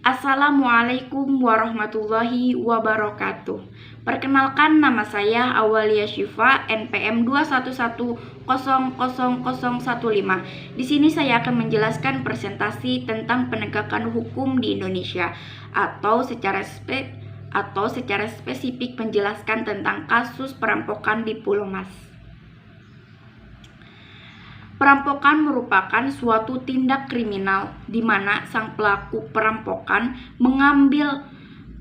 Assalamualaikum warahmatullahi wabarakatuh. Perkenalkan, nama saya Awalia Syifa, NPM 211000015. Di sini saya akan menjelaskan presentasi tentang penegakan hukum di Indonesia atau secara spesifik menjelaskan tentang kasus perampokan di Pulau Mas. Perampokan merupakan suatu tindak kriminal di mana sang pelaku perampokan mengambil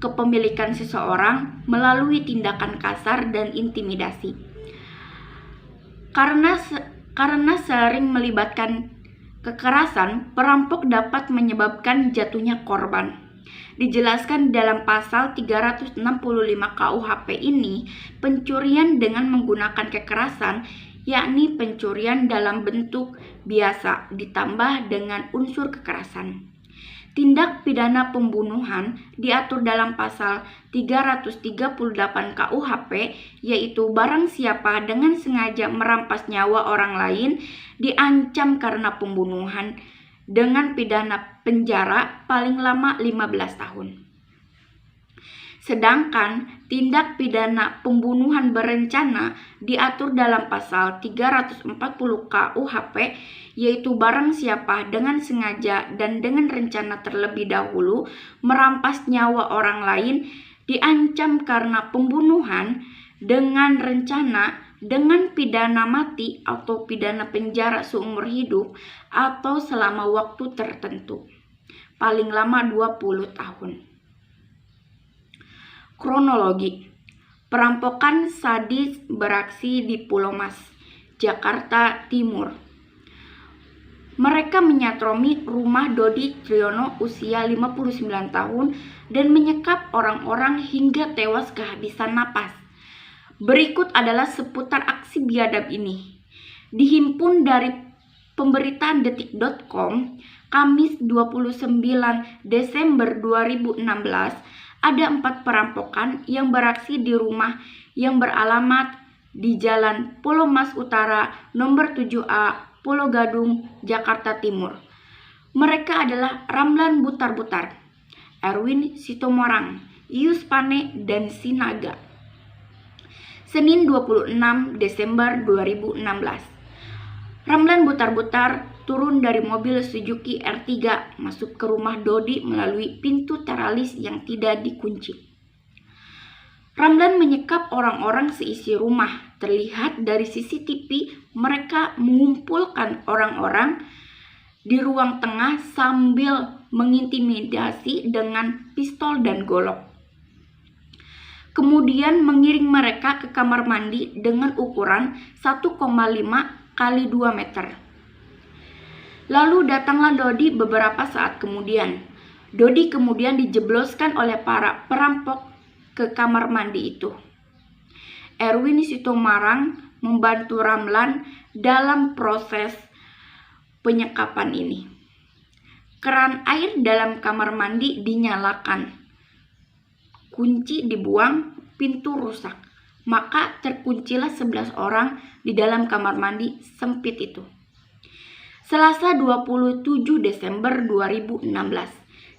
kepemilikan seseorang melalui tindakan kasar dan intimidasi. Karena sering melibatkan kekerasan, perampok dapat menyebabkan jatuhnya korban. Dijelaskan dalam pasal 365 KUHP ini, pencurian dengan menggunakan kekerasan yakni pencurian dalam bentuk biasa ditambah dengan unsur kekerasan. Tindak pidana pembunuhan diatur dalam pasal 338 KUHP, yaitu barang siapa dengan sengaja merampas nyawa orang lain diancam karena pembunuhan dengan pidana penjara paling lama 15 tahun. Sedangkan tindak pidana pembunuhan berencana diatur dalam pasal 340 KUHP, yaitu barang siapa dengan sengaja dan dengan rencana terlebih dahulu merampas nyawa orang lain diancam karena pembunuhan dengan rencana dengan pidana mati atau pidana penjara seumur hidup atau selama waktu tertentu, paling lama 20 tahun. Kronologi. Perampokan sadis beraksi di Pulau Mas, Jakarta Timur. Mereka menyatromi rumah Dodi Triyono usia 59 tahun dan menyekap orang-orang hingga tewas kehabisan napas. Berikut adalah seputar aksi biadab ini. Dihimpun dari pemberitaan detik.com, Kamis 29 Desember 2016, ada 4 perampokan yang beraksi di rumah yang beralamat di Jalan Pulau Mas Utara nomor 7A, Pulau Gadung, Jakarta Timur. Mereka adalah Ramlan Butar-Butar, Erwin Sitomorang, Yus Pane, dan Sinaga. Senin 26 Desember 2016. Ramlan Butar-Butar turun dari mobil Suzuki R3 masuk ke rumah Dodi melalui pintu teralis yang tidak dikunci. Ramlan menyekap orang-orang seisi rumah. Terlihat dari CCTV mereka mengumpulkan orang-orang di ruang tengah sambil mengintimidasi dengan pistol dan golok. Kemudian mengiring mereka ke kamar mandi dengan ukuran 1,5 kali 2 meter. Lalu datanglah Dodi beberapa saat kemudian. Dodi kemudian dijebloskan oleh para perampok ke kamar mandi itu. Erwin Sitomarang membantu Ramlan dalam proses penyekapan ini. Keran air dalam kamar mandi dinyalakan. Kunci dibuang, pintu rusak. Maka terkuncilah 11 orang di dalam kamar mandi sempit itu. Selasa 27 Desember 2016,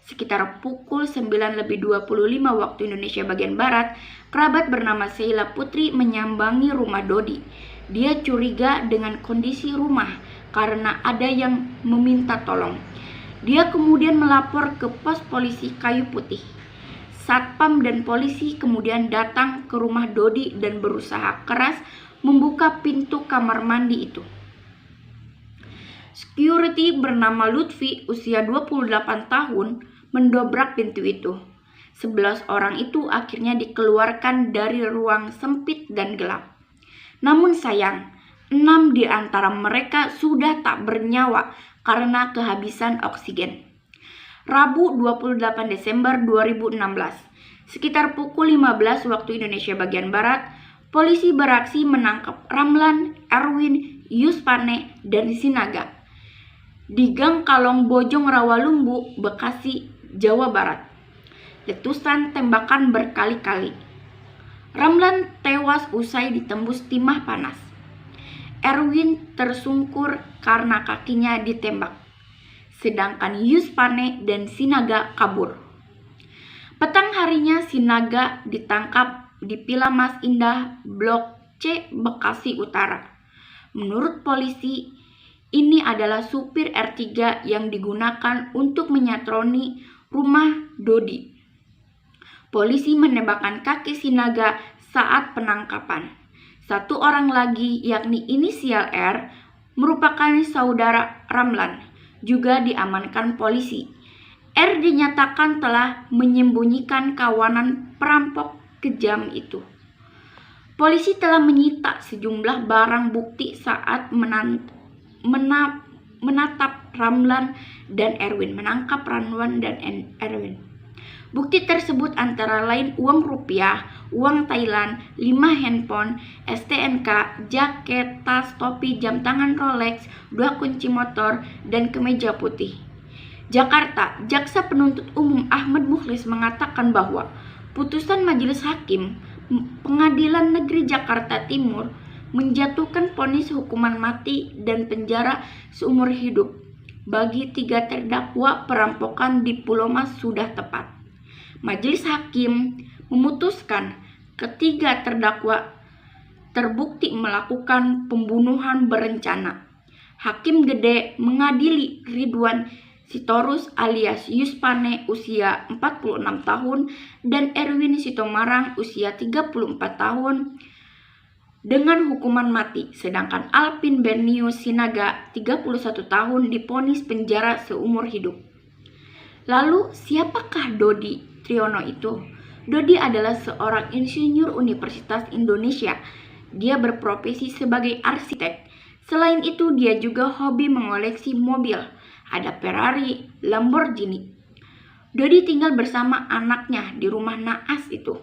sekitar pukul 9:25 waktu Indonesia bagian Barat, kerabat bernama Sheila Putri menyambangi rumah Dodi. Dia curiga dengan kondisi rumah karena ada yang meminta tolong. Dia kemudian melapor ke pos polisi Kayu Putih. Satpam dan polisi kemudian datang ke rumah Dodi dan berusaha keras membuka pintu kamar mandi itu. Security bernama Lutfi usia 28 tahun mendobrak pintu itu. 11 orang itu akhirnya dikeluarkan dari ruang sempit dan gelap. Namun sayang, 6 di antara mereka sudah tak bernyawa karena kehabisan oksigen. Rabu 28 Desember 2016, sekitar pukul 15 waktu Indonesia bagian Barat, polisi beraksi menangkap Ramlan, Erwin, Yus Pane, dan Sinaga di Gang Kalong Bojong Rawalumbu, Bekasi, Jawa Barat. Letusan tembakan berkali-kali. Ramlan tewas usai ditembus timah panas. Erwin tersungkur karena kakinya ditembak. Sedangkan Yus Pane dan Sinaga kabur. Petang harinya Sinaga ditangkap di Villa Mas Indah, Blok C, Bekasi Utara. Menurut polisi, ini adalah supir R3 yang digunakan untuk menyatroni rumah Dodi. Polisi menembakkan kaki Sinaga saat penangkapan. Satu orang lagi, yakni inisial R, merupakan saudara Ramlan, juga diamankan polisi. R dinyatakan telah menyembunyikan kawanan perampok kejam itu. Polisi telah menyita sejumlah barang bukti saat menatap Ramlan dan Erwin, menangkap Ramlan dan Erwin. Bukti tersebut antara lain uang rupiah, uang Thailand, 5 handphone, STNK, jaket, tas, topi, jam tangan Rolex, 2 kunci motor, dan kemeja putih. Jakarta, Jaksa Penuntut Umum Ahmad Mukhlis mengatakan bahwa putusan Majelis Hakim Pengadilan Negeri Jakarta Timur menjatuhkan vonis hukuman mati dan penjara seumur hidup bagi 3 terdakwa perampokan di Pulau Mas sudah tepat. Majelis Hakim memutuskan ketiga terdakwa terbukti melakukan pembunuhan berencana. Hakim Gede mengadili Ridwan Sitorus alias Yuspane usia 46 tahun dan Erwin Sitomarang usia 34 tahun dengan hukuman mati, sedangkan Alvin Bernius Sinaga 31 tahun divonis penjara seumur hidup. Lalu siapakah Dodi Triyono itu? Dodi adalah seorang insinyur Universitas Indonesia. Dia berprofesi sebagai arsitek. Selain itu, dia juga hobi mengoleksi mobil. Ada Ferrari, Lamborghini. Dodi tinggal bersama anaknya di rumah naas itu.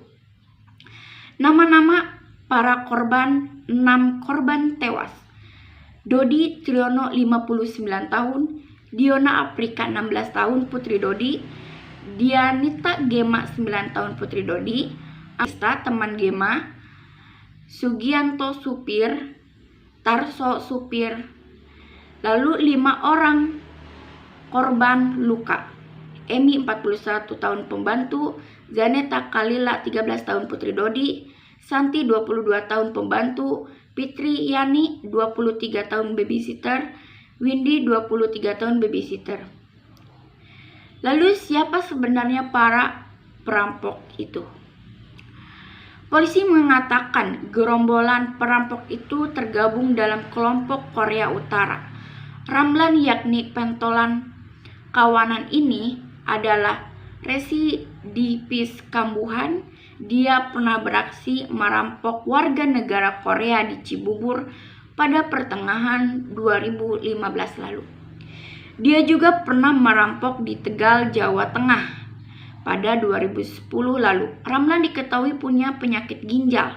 Nama-nama para korban, 6 korban tewas. Dodi Triyono 59 tahun, Diona Afrika 16 tahun putri Dodi, Dianita Gema 9 tahun putri Dodi, Asta teman Gema, Sugianto supir, Tarso supir. Lalu 5 orang korban luka. Emi 41 tahun pembantu, Zaneta Kalila 13 tahun putri Dodi, Santi 22 tahun pembantu, Fitri Yani 23 tahun babysitter, Windy 23 tahun babysitter. Lalu siapa sebenarnya para perampok itu? Polisi mengatakan gerombolan perampok itu tergabung dalam kelompok Korea Utara. Ramlan yakni pentolan kawanan ini adalah residivis kambuhan. Dia pernah beraksi merampok warga negara Korea di Cibubur pada pertengahan 2015 lalu. Dia juga pernah merampok di Tegal, Jawa Tengah pada 2010 lalu. Ramlan diketahui punya penyakit ginjal,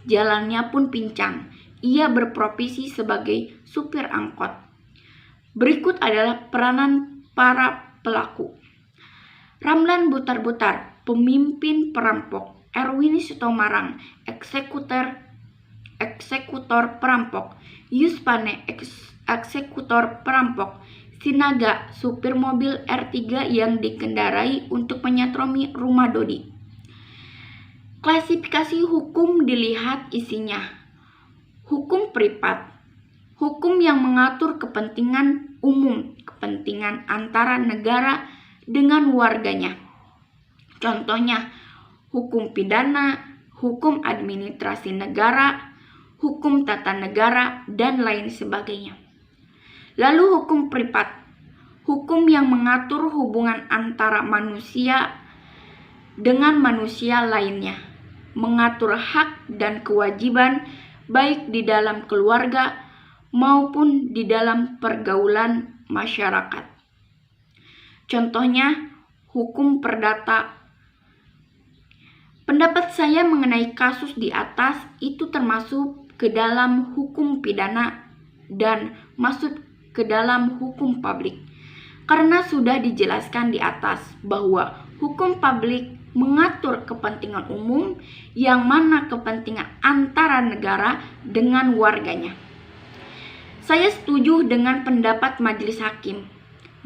jalannya pun pincang. Ia berprofesi sebagai supir angkot. Berikut adalah peranan para pelaku. Ramlan Butar-Butar, pemimpin perampok. Erwin Sitomarang, eksekutor perampok. Yuspane, eksekutor perampok. Sinaga, supir mobil R3 yang dikendarai untuk menyatroni rumah Dodi. Klasifikasi hukum dilihat isinya. Hukum privat, hukum yang mengatur kepentingan umum, kepentingan antara negara dengan warganya. Contohnya, hukum pidana, hukum administrasi negara, hukum tata negara, dan lain sebagainya. Lalu hukum privat, hukum yang mengatur hubungan antara manusia dengan manusia lainnya, mengatur hak dan kewajiban baik di dalam keluarga maupun di dalam pergaulan masyarakat. Contohnya, hukum perdata. Pendapat saya mengenai kasus di atas itu termasuk ke dalam hukum pidana dan masuk ke dalam hukum publik. Karena sudah dijelaskan di atas bahwa hukum publik mengatur kepentingan umum yang mana kepentingan antara negara dengan warganya. Saya setuju dengan pendapat majelis hakim.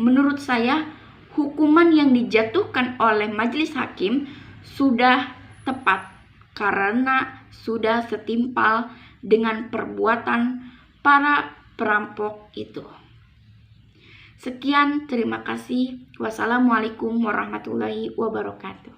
Menurut saya, hukuman yang dijatuhkan oleh majelis hakim sudah tepat karena sudah setimpal dengan perbuatan para perampok itu. Sekian, terima kasih. Wassalamualaikum warahmatullahi wabarakatuh.